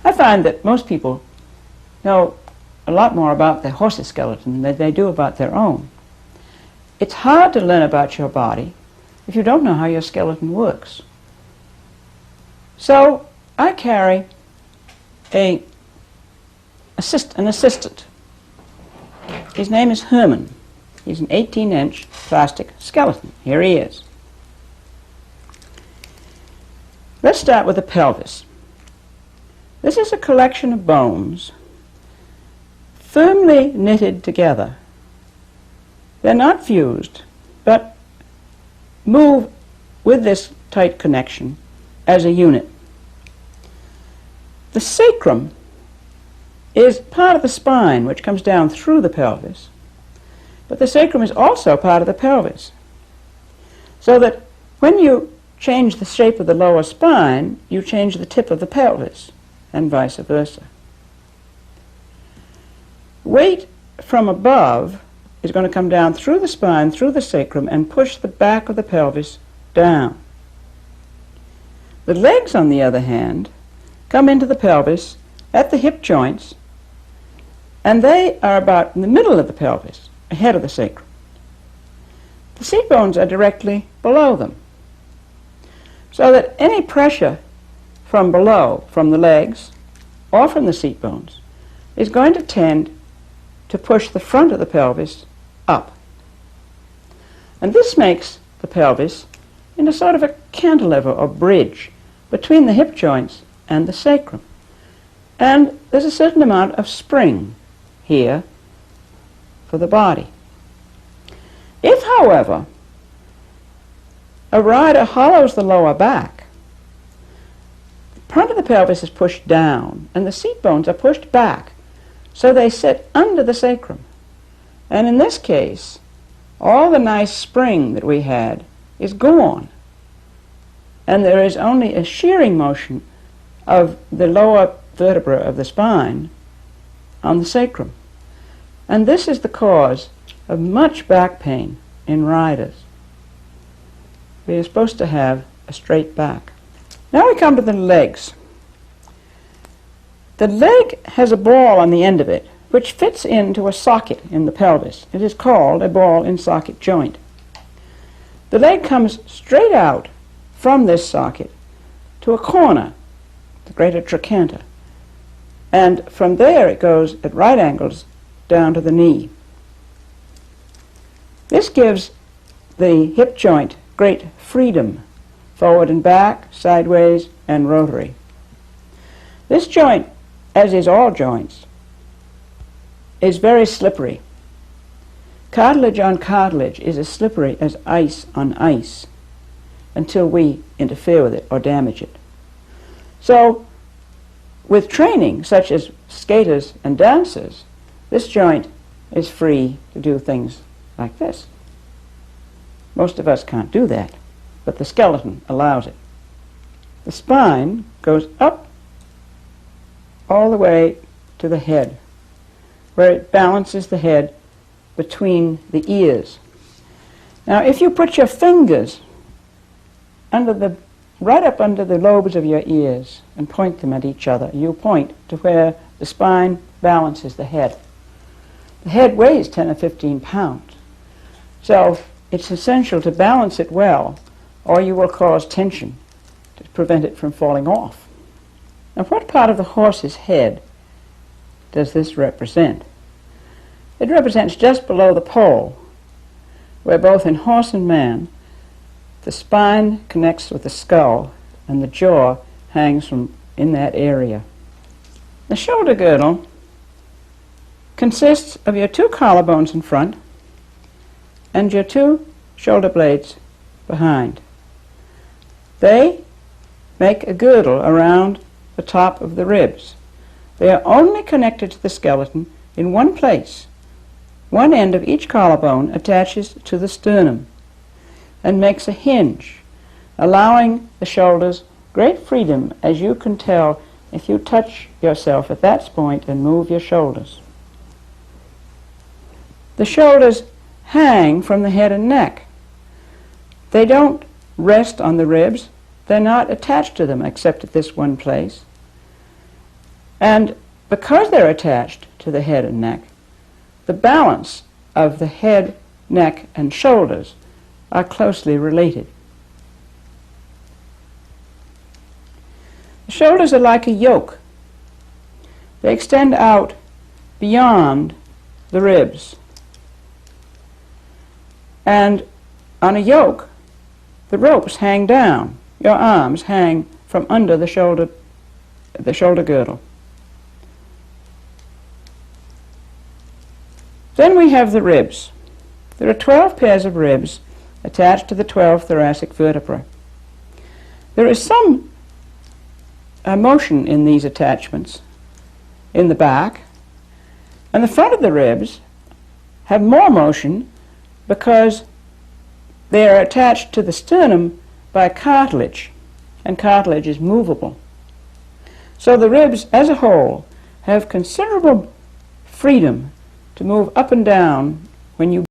I find that most people know a lot more about their horse's skeleton than they do about their own. It's hard to learn about your body if you don't know how your skeleton works. So I carry an assistant. His name is Herman. He's an 18-inch plastic skeleton. Here he is. Let's start with the pelvis. This is a collection of bones firmly knitted together. They're not fused, but move with this tight connection as a unit. The sacrum is part of the spine, which comes down through the pelvis, but the sacrum is also part of the pelvis, so that when you change the shape of the lower spine, you change the tip of the pelvis, and vice versa. Weight from above is going to come down through the spine, through the sacrum, and push the back of the pelvis down. The legs, on the other hand, come into the pelvis at the hip joints, and they are about in the middle of the pelvis, ahead of the sacrum. The seat bones are directly below them, so that any pressure from below, from the legs or from the seat bones, is going to tend to push the front of the pelvis up. And this makes the pelvis into sort of a cantilever or bridge between the hip joints and the sacrum. And there's a certain amount of spring here for the body. If, however, a rider hollows the lower back, the front of the pelvis is pushed down and the seat bones are pushed back, so they sit under the sacrum. And in this case, all the nice spring that we had is gone, and there is only a shearing motion of the lower vertebra of the spine on the sacrum. And this is the cause of much back pain in riders. We are supposed to have a straight back. Now we come to the legs. The leg has a ball on the end of it, which fits into a socket in the pelvis. It is called a ball and socket joint. The leg comes straight out from this socket to a corner, the greater trochanter, and from there it goes at right angles down to the knee. This gives the hip joint great freedom, forward and back, sideways, and rotary. This joint, as is all joints, is very slippery. Cartilage on cartilage is as slippery as ice on ice until we interfere with it or damage it. So, with training, such as skaters and dancers, this joint is free to do things like this. Most of us can't do that, but the skeleton allows it. The spine goes up all the way to the head, where it balances the head between the ears. Now, if you put your fingers right up under the lobes of your ears and point them at each other, you point to where the spine balances the head. The head weighs 10 or 15 pounds, so it's essential to balance it well, or you will cause tension to prevent it from falling off. Now, what part of the horse's head does this represent? It represents just below the poll, where both in horse and man, the spine connects with the skull and the jaw hangs from in that area. The shoulder girdle consists of your two collarbones in front and your two shoulder blades behind. They make a girdle around the top of the ribs. They are only connected to the skeleton in one place. One end of each collarbone attaches to the sternum and makes a hinge, allowing the shoulders great freedom, as you can tell if you touch yourself at that point and move your shoulders. The shoulders hang from the head and neck. They don't rest on the ribs. They're not attached to them except at this one place. And because they're attached to the head and neck, the balance of the head, neck, and shoulders are closely related. The shoulders are like a yoke. They extend out beyond the ribs. And on a yoke, the ropes hang down. Your arms hang from under the shoulder girdle. Then we have the ribs. There are 12 pairs of ribs attached to the 12 thoracic vertebrae. There is some motion in these attachments in the back, and the front of the ribs have more motion because they are attached to the sternum by cartilage, and cartilage is movable. So the ribs as a whole have considerable freedom to move up and down when you